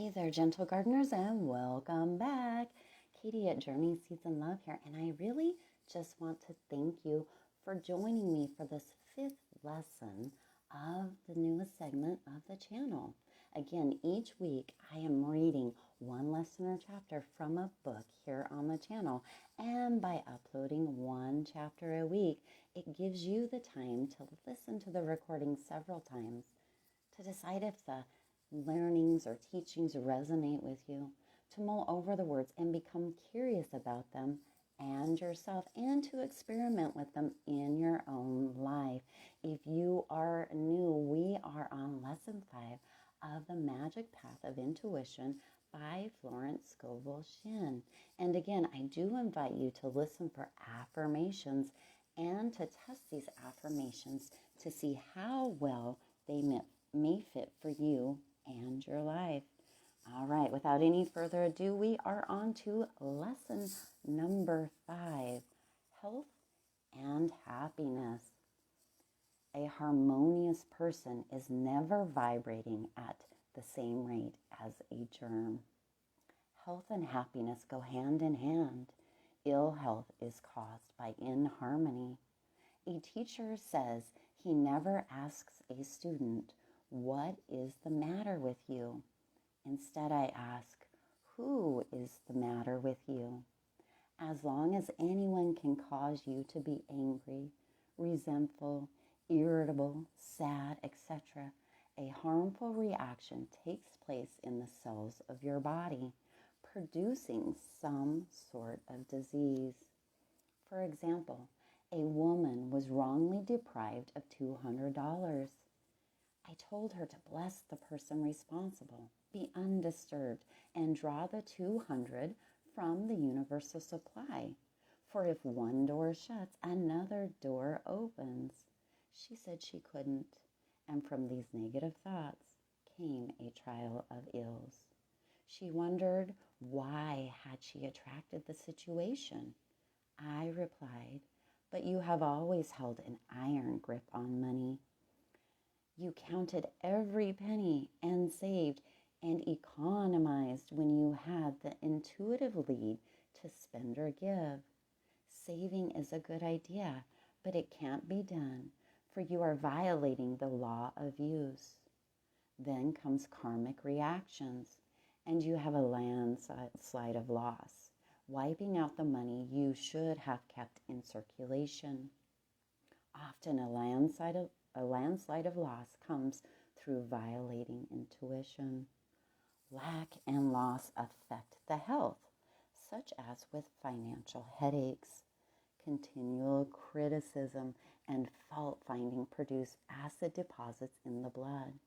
Hey there, gentle gardeners, and welcome back. Katie at Journey Seeds and Love here, and I really just want to thank you for joining me for this fifth lesson of the newest segment of the channel. Again, each week I am reading one lesson or chapter from a book here on the channel, and by uploading one chapter a week, it gives you the time to listen to the recording several times to decide if the learnings or teachings resonate with you, to mull over the words and become curious about them and yourself, and to experiment with them in your own life. If you are new, we are on lesson 5 of The Magic Path of Intuition by Florence Scovel Shinn. And again, I do invite you to listen for affirmations and to test these affirmations to see how well they may fit for you and your life. All right, without any further ado, we are on to lesson number 5, health and happiness. A harmonious person is never vibrating at the same rate as a germ. Health and happiness go hand in hand. Ill health is caused by inharmony. A teacher says he never asks a student, "What is the matter with you?" Instead, I ask, "Who is the matter with you?" As long as anyone can cause you to be angry, resentful, irritable, sad, etc., a harmful reaction takes place in the cells of your body, producing some sort of disease. For example, a woman was wrongly deprived of $200. I told her to bless the person responsible, be undisturbed, and draw the 200 from the universal supply. For if one door shuts, another door opens. She said she couldn't, and from these negative thoughts came a trial of ills. She wondered why had she attracted the situation. I replied, "But you have always held an iron grip on money. You counted every penny and saved and economized when you had the intuitive lead to spend or give. Saving is a good idea, but it can't be done, for you are violating the law of use. Then comes karmic reactions, and you have a landslide of loss, wiping out the money you should have kept in circulation. Often a landslide of loss comes through violating intuition. Lack and loss affect the health, such as with financial headaches. Continual criticism and fault-finding produce acid deposits in the blood,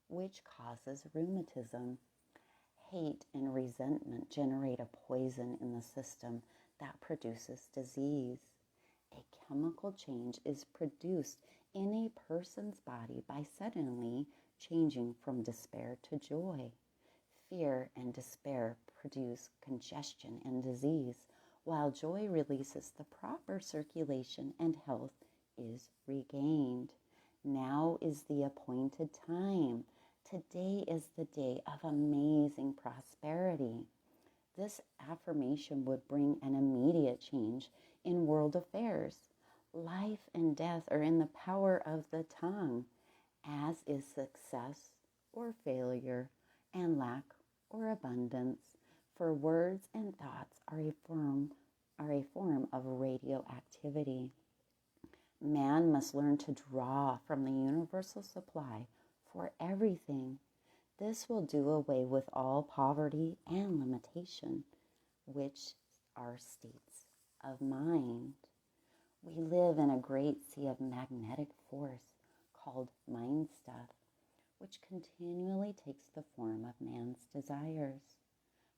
which causes rheumatism. Hate and resentment generate a poison in the system that produces disease. A chemical change is produced in a person's body by suddenly changing from despair to joy. Fear and despair produce congestion and disease, while joy releases the proper circulation and health is regained. Now is the appointed time. Today is the day of amazing prosperity. This affirmation would bring an immediate change in world affairs. Life and death are in the power of the tongue, as is success or failure, and lack or abundance, for words and thoughts are a form of radioactivity. Man must learn to draw from the universal supply for everything. This will do away with all poverty and limitation, which are states of mind. We live in a great sea of magnetic force called mind stuff, which continually takes the form of man's desires.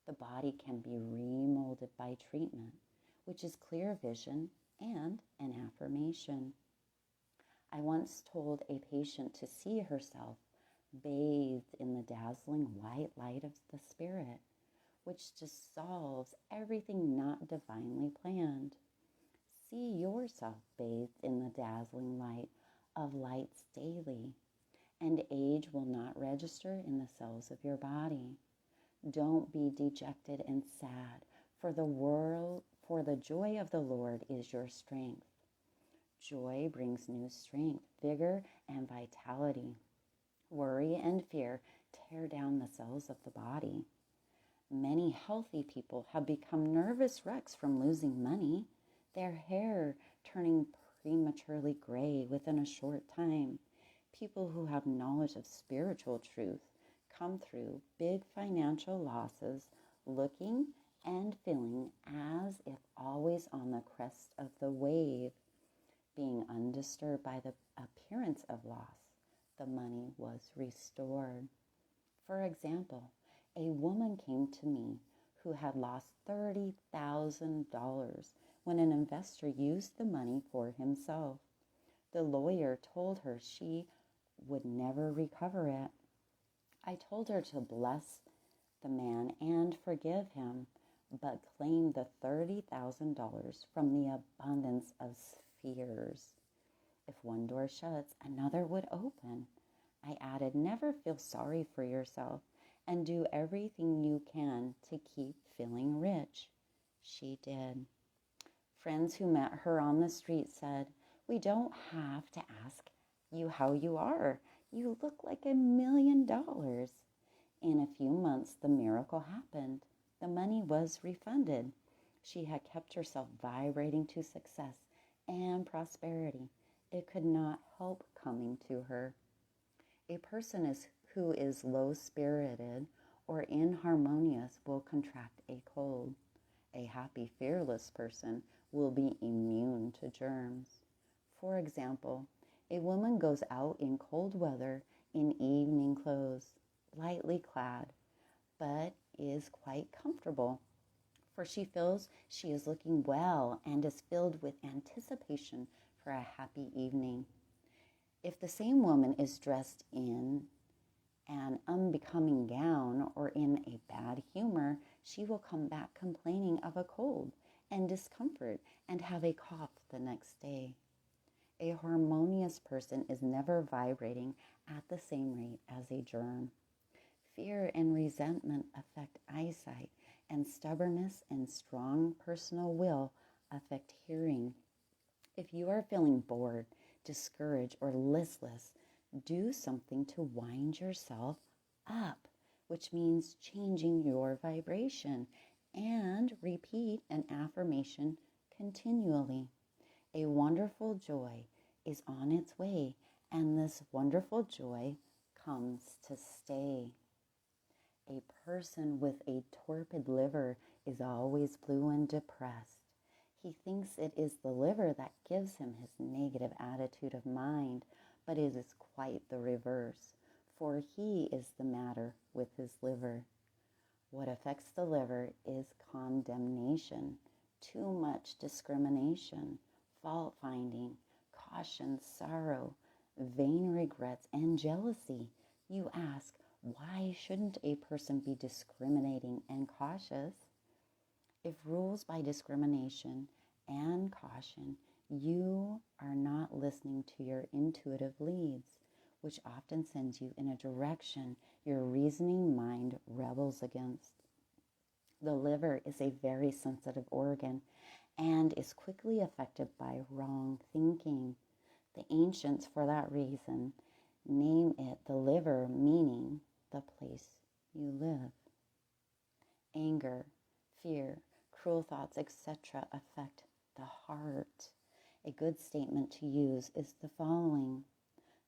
The body can be remolded by treatment, which is clear vision and an affirmation. I once told a patient to see herself bathed in the dazzling white light of the Spirit, which dissolves everything not divinely planned. See yourself bathed in the dazzling light of lights daily, and age will not register in the cells of your body. Don't be dejected and sad, for the joy of the Lord is your strength. Joy brings new strength, vigor, and vitality. Worry and fear tear down the cells of the body. Many healthy people have become nervous wrecks from losing money, their hair turning prematurely gray within a short time. People who have knowledge of spiritual truth come through big financial losses looking and feeling as if always on the crest of the wave, being undisturbed by the appearance of loss. The money was restored. For example, a woman came to me who had lost $30,000 when an investor used the money for himself. The lawyer told her she would never recover it. I told her to bless the man and forgive him, but claim the $30,000 from the abundance of spheres. If one door shuts, another would open. I added, never feel sorry for yourself and do everything you can to keep feeling rich. She did. Friends who met her on the street said, we don't have to ask you how you are. You look like $1 million. In a few months, the miracle happened. The money was refunded. She had kept herself vibrating to success and prosperity. It could not help coming to her. A person who is low-spirited or inharmonious will contract a cold. A happy, fearless person will be immune to germs. For example, a woman goes out in cold weather in evening clothes, lightly clad, but is quite comfortable, for she feels she is looking well and is filled with anticipation for a happy evening. If the same woman is dressed in an unbecoming gown or in a bad humor, she will come back complaining of a cold and discomfort and have a cough the next day. A harmonious person is never vibrating at the same rate as a germ. Fear and resentment affect eyesight, and stubbornness and strong personal will affect hearing. If you are feeling bored, discouraged, or listless, do something to wind yourself up, which means changing your vibration, and repeat an affirmation continually. A wonderful joy is on its way, and this wonderful joy comes to stay. A person with a torpid liver is always blue and depressed. He thinks it is the liver that gives him his negative attitude of mind, but it is quite the reverse, for he is the matter with his liver. What affects the liver is condemnation, too much discrimination, fault-finding, caution, sorrow, vain regrets, and jealousy. You ask, why shouldn't a person be discriminating and cautious? If rules by discrimination and caution, you are not listening to your intuitive leads, which often sends you in a direction your reasoning mind rebels against. The liver is a very sensitive organ and is quickly affected by wrong thinking. The ancients, for that reason, name it the liver, meaning the place you live. Anger, fear, cruel thoughts, etc. affect the heart. A good statement to use is the following: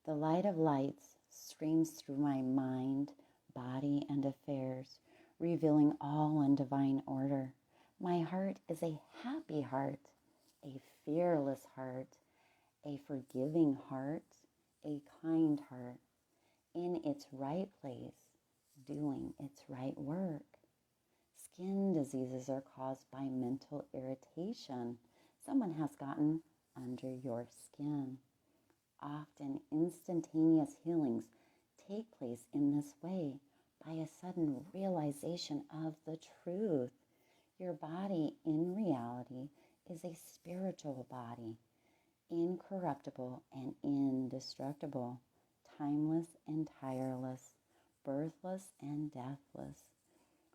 the light of lights streams through my mind, body, and affairs, revealing all in divine order. My heart is a happy heart, a fearless heart, a forgiving heart, a kind heart, in its right place, doing its right work. Skin diseases are caused by mental irritation. Someone has gotten under your skin. Often instantaneous healings take place in this way by a sudden realization of the truth. Your body in reality is a spiritual body, incorruptible and indestructible, timeless and tireless, birthless and deathless.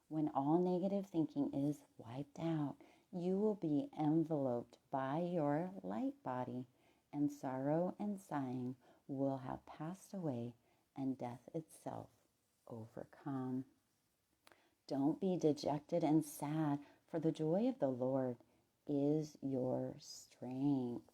When all negative thinking is wiped out, you will be enveloped by your light body, and sorrow and sighing will have passed away, and death itself overcome. Don't be dejected and sad, for the joy of the Lord is your strength.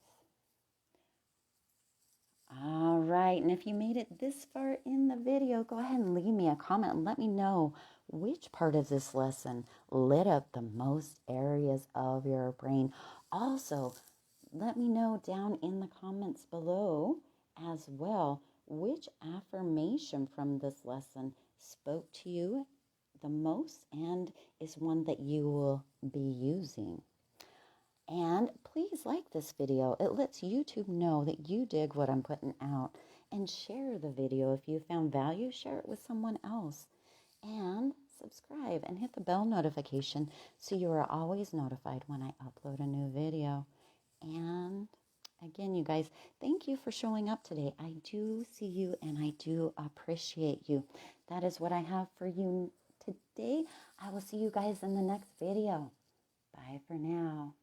All right, and if you made it this far in the video, go ahead and leave me a comment and let me know which part of this lesson lit up the most areas of your brain. Also, let me know down in the comments below as well which affirmation from this lesson spoke to you the most and is one that you will be using. And please like this video. It lets YouTube know that you dig what I'm putting out. And share the video if you found value. Share it with someone else. And subscribe and hit the bell notification so you are always notified when I upload a new video. And again, you guys, thank you for showing up today. I do see you and I do appreciate you. That is what I have for you today. I will see you guys in the next video. Bye for now.